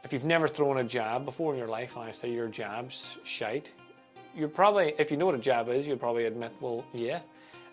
if you've never thrown a jab before in your life and I say your jab's shite, you're probably, if you know what a jab is, you'll probably admit, well, yeah.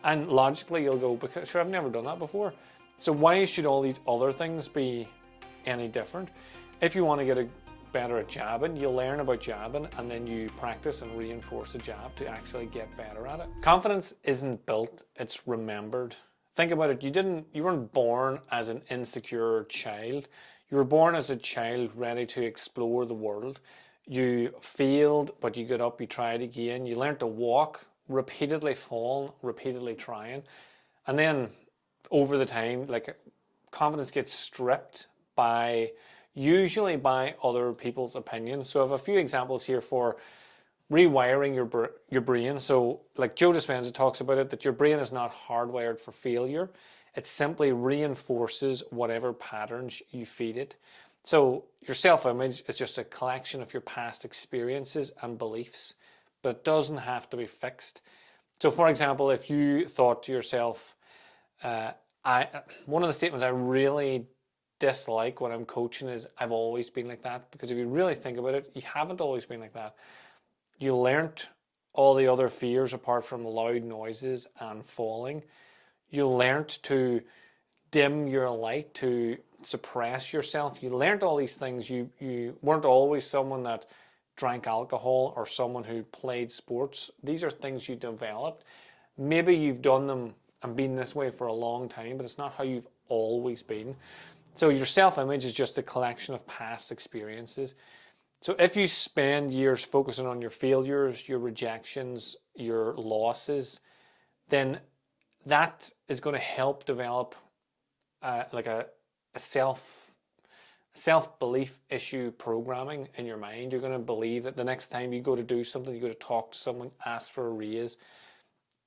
And logically you'll go, because sure, I've never done that before. So why should all these other things be any different? If you want to get better at jabbing, you'll learn about jabbing and then you practice and reinforce the jab to actually get better at it. Confidence isn't built, it's remembered. Think about it, you weren't born as an insecure child. You were born as a child ready to explore the world. You failed, but you got up, you tried again. You learned to walk, repeatedly falling, repeatedly trying. And then over the time, like, confidence gets stripped usually by other people's opinions. So I have a few examples here for rewiring your brain. So like Joe Dispenza talks about it, that your brain is not hardwired for failure. It simply reinforces whatever patterns you feed it. So your self-image is just a collection of your past experiences and beliefs, but it doesn't have to be fixed. So for example, if you thought to yourself, one of the statements I really dislike when I'm coaching is, I've always been like that. Because if you really think about it, you haven't always been like that. You learnt all the other fears apart from loud noises and falling. You learnt to dim your light, to suppress yourself. You learnt all these things. You weren't always someone that drank alcohol or someone who played sports. These are things you developed. Maybe you've done them and been this way for a long time, but it's not how you've always been. So your self-image is just a collection of past experiences. So if you spend years focusing on your failures, your rejections, your losses, then that is going to help develop like a self-belief issue programming in your mind. You're going to believe that the next time you go to do something, you go to talk to someone, ask for a raise,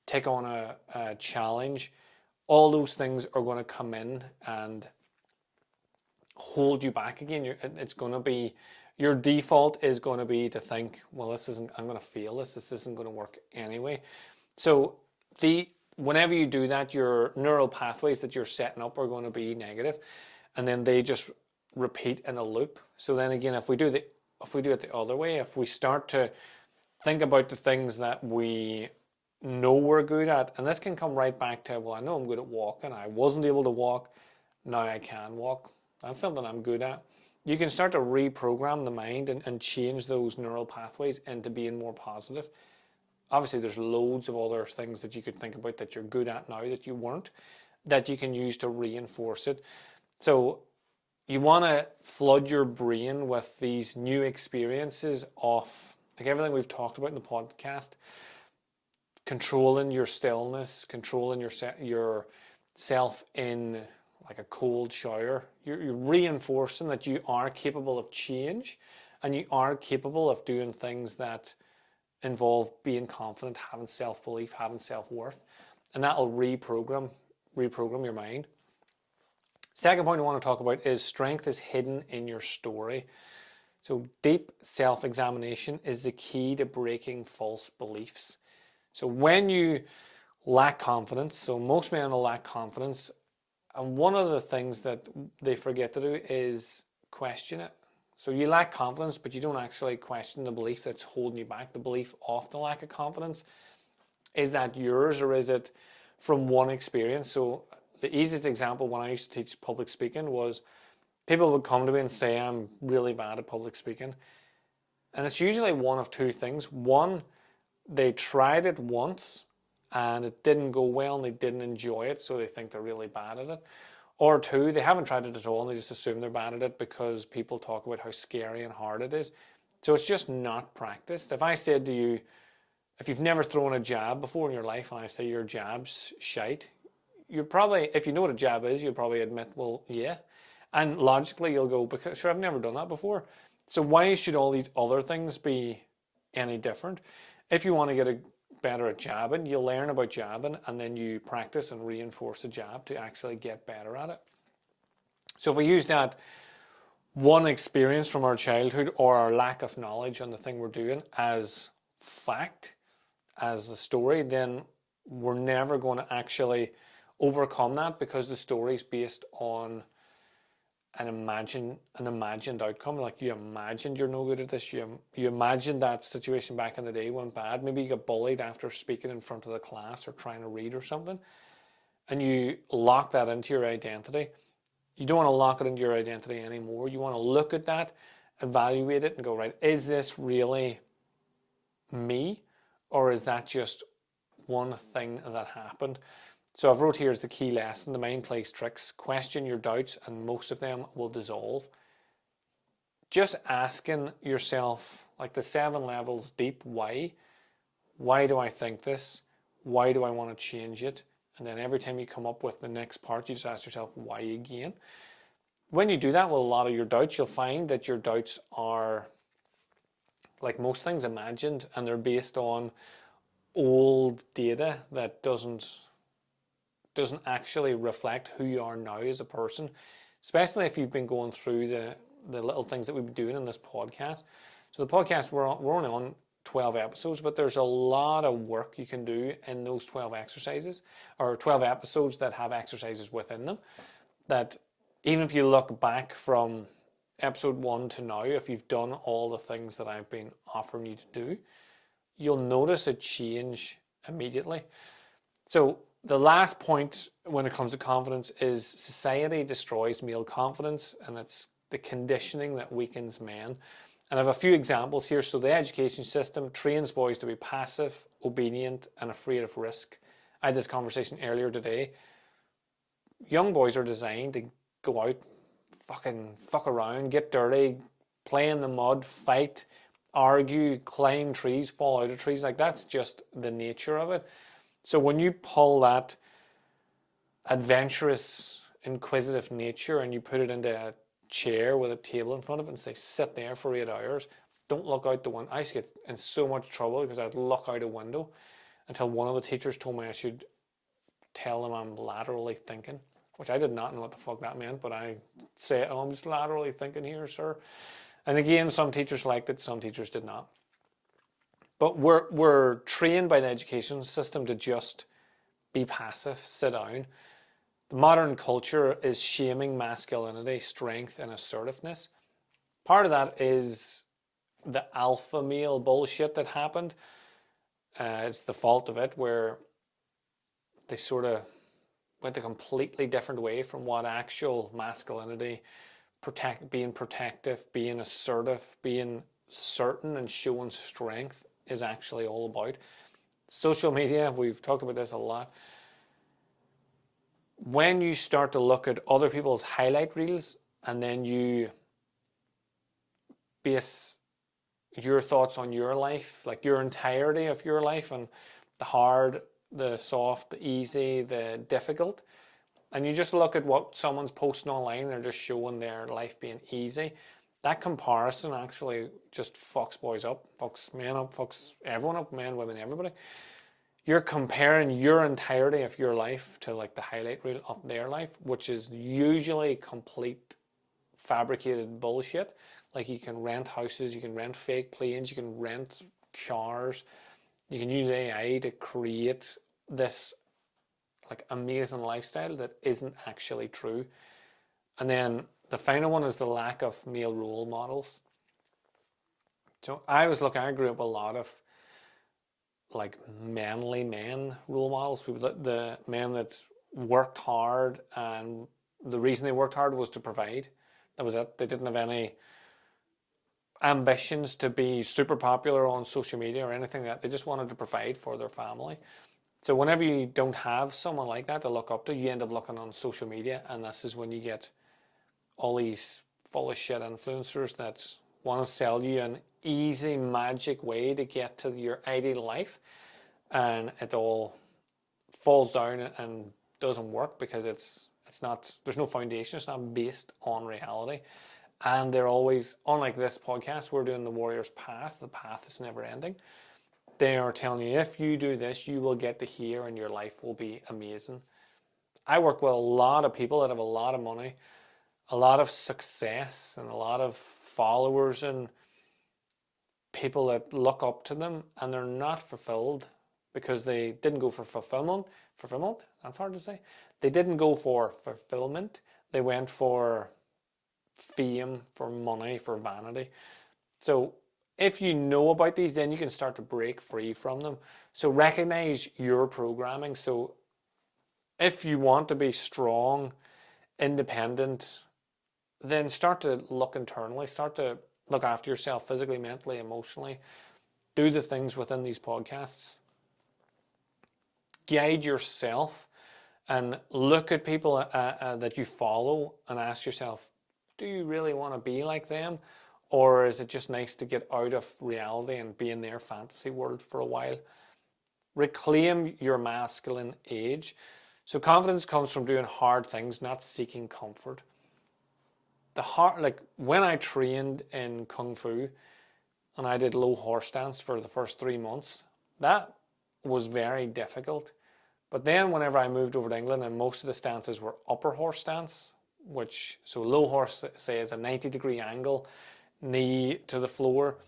take on a challenge, all those things are going to come in and hold you back again. It's going to be, your default is going to be to think, well, I'm going to fail this isn't going to work anyway. So whenever you do that, your neural pathways that you're setting up are going to be negative, and then they just repeat in a loop. So then again, if we do it the other way, if we start to think about the things that we know we're good at, and this can come right back to, well, I know I'm good at walking. I wasn't able to walk. Now I can walk. That's something I'm good at. You can start to reprogram the mind and change those neural pathways into being more positive. Obviously, there's loads of other things that you could think about that you're good at now that you weren't, that you can use to reinforce it. So you want to flood your brain with these new experiences of, like everything we've talked about in the podcast, controlling your stillness, controlling yourself in like a cold shower. You're reinforcing that you are capable of change and you are capable of doing things that involve being confident, having self-belief, having self-worth, and that'll reprogram your mind. Second point I want to talk about is strength is hidden in your story. So deep self-examination is the key to breaking false beliefs. So when you lack confidence, so most men will lack confidence, and one of the things that they forget to do is question it. So you lack confidence, but you don't actually question the belief that's holding you back, the belief of the lack of confidence. Is that yours, or is it from one experience? So the easiest example when I used to teach public speaking was people would come to me and say, I'm really bad at public speaking. And it's usually one of two things. One, they tried it once and it didn't go well and they didn't enjoy it, so they think they're really bad at it. Or two, they haven't tried it at all and they just assume they're bad at it because people talk about how scary and hard it is. So it's just not practiced. If I said to you, if you've never thrown a jab before in your life and I say your jab's shite, you're probably, if you know what a jab is, you'll probably admit, well, yeah. And logically you'll go, because sure, I've never done that before. So why should all these other things be any different? If you want to get better at jabbing, you'll learn about jabbing and then you practice and reinforce the jab to actually get better at it. So if we use that one experience from our childhood or our lack of knowledge on the thing we're doing as fact, as the story, then we're never going to actually overcome that, because the story is based on an imagined outcome. Like you imagined you're no good at this. You imagined that situation back in the day went bad. Maybe you got bullied after speaking in front of the class or trying to read or something, and you lock that into your identity. You don't want to lock it into your identity anymore. You want to look at that, evaluate it, and go, right, is this really me, or is that just one thing that happened? So I've wrote here is the key lesson. The mind plays tricks. Question your doubts, and most of them will dissolve. Just asking yourself, like the 7 levels deep, why? Why do I think this? Why do I want to change it? And then every time you come up with the next part, you just ask yourself, why again? When you do that with a lot of your doubts, you'll find that your doubts are, like most things, imagined, and they're based on old data that doesn't actually reflect who you are now as a person, especially if you've been going through the little things that we've been doing in this podcast. So the podcast, we're only on 12 episodes, but there's a lot of work you can do in those 12 exercises, or 12 episodes that have exercises within them, that even if you look back from episode 1 to now, if you've done all the things that I've been offering you to do, you'll notice a change immediately. So the last point when it comes to confidence is society destroys male confidence, and it's the conditioning that weakens men. And I have a few examples here. So the education system trains boys to be passive, obedient, and afraid of risk. I had this conversation earlier today. Young boys are designed to go out, fuck around, get dirty, play in the mud, fight, argue, climb trees, fall out of trees. Like that's just the nature of it. So when you pull that adventurous, inquisitive nature and you put it into a chair with a table in front of it and say, sit there for 8 hours, don't look out the window. I used to get in so much trouble because I'd look out a window until one of the teachers told me I should tell them I'm laterally thinking, which I did not know what the fuck that meant, but I say, oh, I'm just laterally thinking here, sir. And again, some teachers liked it, some teachers did not. But we're trained by the education system to just be passive, sit down. The modern culture is shaming masculinity, strength, and assertiveness. Part of that is the alpha male bullshit that happened. It's the fault of it, where they sort of went a completely different way from what actual masculinity, being protective, being assertive, being certain and showing strength is actually all about. Social media, we've talked about this a lot. When you start to look at other people's highlight reels and then you base your thoughts on your life, like your entirety of your life, and the hard, the soft, the easy, the difficult, and you just look at what someone's posting online and they're just showing their life being easy, that comparison actually just fucks boys up, fucks men up, fucks everyone up, men, women, everybody. You're comparing your entirety of your life to like the highlight reel of their life, which is usually complete fabricated bullshit. Like you can rent houses, you can rent fake planes, you can rent cars, you can use AI to create this like amazing lifestyle that isn't actually true. And then the final one is the lack of male role models. So I grew up with a lot of like manly men role models, the men that worked hard, and the reason they worked hard was to provide. That was it. They didn't have any ambitions to be super popular on social media or anything like that. They just wanted to provide for their family. So whenever you don't have someone like that to look up to, you end up looking on social media, and this is when you get all these full of shit influencers that want to sell you an easy magic way to get to your ideal life, and it all falls down and doesn't work because it's not, there's no foundation, it's not based on reality. And they're always, unlike this podcast, we're doing the warrior's path. The path is never ending. They are telling you, if you do this, you will get to here and your life will be amazing. I work with a lot of people that have a lot of money, a lot of success, and a lot of followers, and people that look up to them, and they're not fulfilled because they didn't go for fulfillment. Fulfillment? That's hard to say. They didn't go for fulfillment. They went for fame, for money, for vanity. So if you know about these, then you can start to break free from them. So recognize your programming. So if you want to be strong, independent, then start to look internally, start to look after yourself physically, mentally, emotionally. Do the things within these podcasts. Guide yourself and look at people that you follow and ask yourself, do you really want to be like them? Or is it just nice to get out of reality and be in their fantasy world for a while? Reclaim your masculine age. So confidence comes from doing hard things, not seeking comfort. Like when I trained in Kung Fu and I did low horse stance for the first 3 months, that was very difficult. But then whenever I moved over to England and most of the stances were upper horse stance, so low horse say is a 90-degree angle, knee to the floor,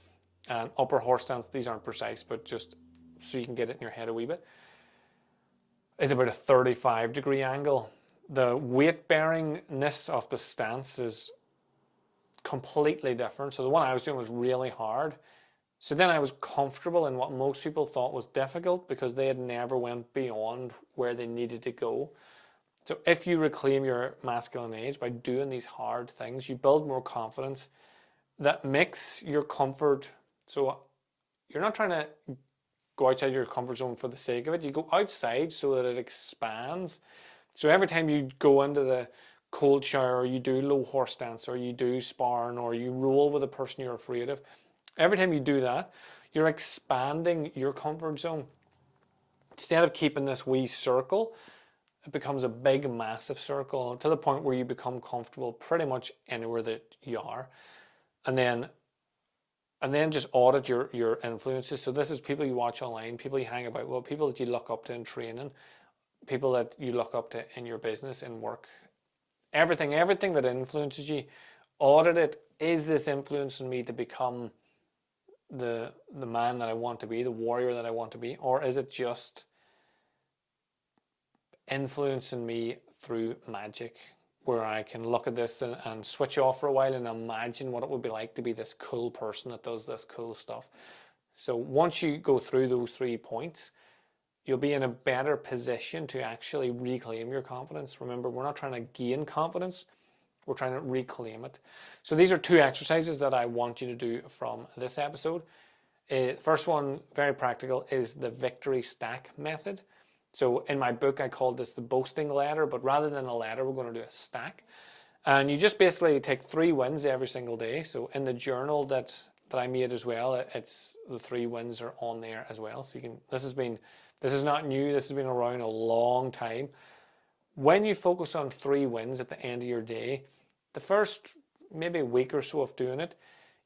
and upper horse stance, these aren't precise, but just so you can get it in your head a wee bit, is about a 35-degree angle. The weight bearingness of the stance is completely different. So the one I was doing was really hard. So then I was comfortable in what most people thought was difficult because they had never went beyond where they needed to go. So if you reclaim your masculine age by doing these hard things, you build more confidence that makes your comfort. So you're not trying to go outside your comfort zone for the sake of it. You go outside so that it expands. So every time you go into the cold shower, or you do low horse stance, or you do sparring, or you roll with a person you're afraid of, every time you do that, you're expanding your comfort zone. Instead of keeping this wee circle, it becomes a big, massive circle to the point where you become comfortable pretty much anywhere that you are. And then just audit your influences. So this is people you watch online, people you hang about with, people that you look up to in training, people that you look up to in your business and work. Everything that influences you, audit it. Is this influencing me to become the man that I want to be, the warrior that I want to be, or is it just influencing me through magic, where I can look at this and switch off for a while and imagine what it would be like to be this cool person that does this cool stuff. So once you go through those 3 points, you'll be in a better position to actually reclaim your confidence. Remember, we're not trying to gain confidence, we're trying to reclaim it. So these are 2 exercises that I want you to do from this episode. First one, very practical, is the victory stack method. So in my book, I called this the boasting ladder, but rather than a ladder, we're going to do a stack. And you just basically take 3 wins every single day. So in the journal that I made as well, it's the 3 wins are on there as well. So you can, this is not new. This has been around a long time. When you focus on 3 wins at the end of your day, the first maybe a week or so of doing it,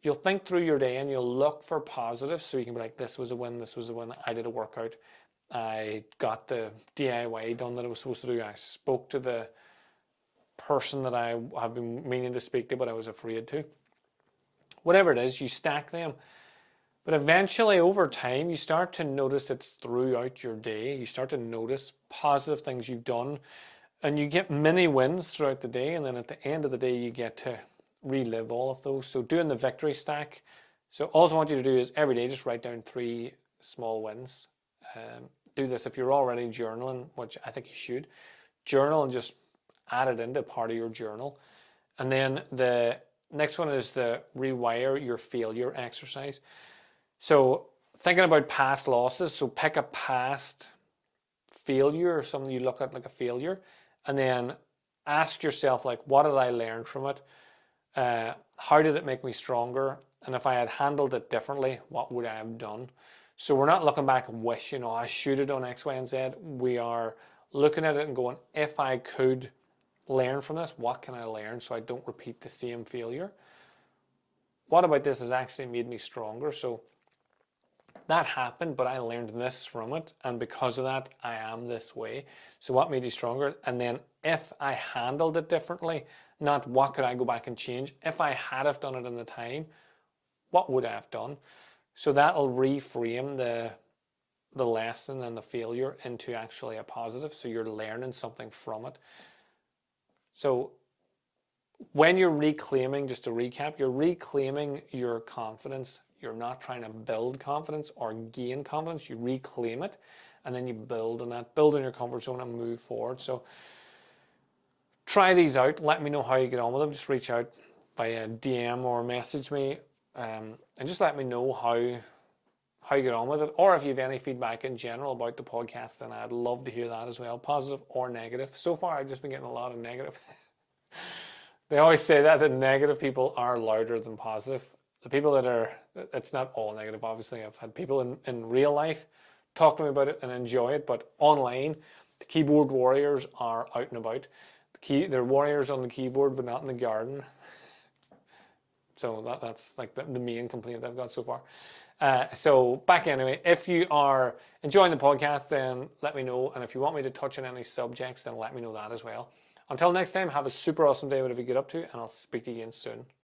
you'll think through your day and you'll look for positives. So you can be like, this was a win, this was a win. I did a workout. I got the DIY done that I was supposed to do. I spoke to the person that I have been meaning to speak to, but I was afraid to. Whatever it is, you stack them. But eventually, over time, you start to notice it throughout your day. You start to notice positive things you've done, and you get many wins throughout the day. And then at the end of the day, you get to relive all of those. So doing the victory stack. So all I want you to do is every day, just write down 3 small wins. Do this if you're already journaling, which I think you should. Journal and just add it into part of your journal. And then the next one is the rewire your failure exercise. So thinking about past losses, so pick a past failure or something you look at like a failure, and then ask yourself, like, what did I learn from it? How did it make me stronger? And if I had handled it differently, what would I have done? So we're not looking back and wishing, I should have done X, Y, and Z. We are looking at it and going, if I could learn from this, what can I learn so I don't repeat the same failure? What about this has actually made me stronger? So that happened, but I learned this from it, and because of that, I am this way. So what made you stronger? And then if I handled it differently, not what could I go back and change? If I had have done it in the time, what would I have done? So that'll reframe the lesson and the failure into actually a positive. So you're learning something from it. So when you're reclaiming, just to recap, you're reclaiming your confidence. You're not trying to build confidence or gain confidence. You reclaim it, and then you build on that, build in your comfort zone and move forward. So try these out. Let me know how you get on with them. Just reach out via DM or message me, and just let me know how you get on with it, or if you have any feedback in general about the podcast, then I'd love to hear that as well, positive or negative. So far, I've just been getting a lot of negative. They always say that negative people are louder than positive. The people that are, it's not all negative, obviously. I've had people in real life talk to me about it and enjoy it, but online, the keyboard warriors are out and about. They're warriors on the keyboard, but not in the garden. So that's like the main complaint I've got so far. So back anyway, if you are enjoying the podcast, then let me know. And if you want me to touch on any subjects, then let me know that as well. Until next time, have a super awesome day, whatever you get up to, and I'll speak to you again soon.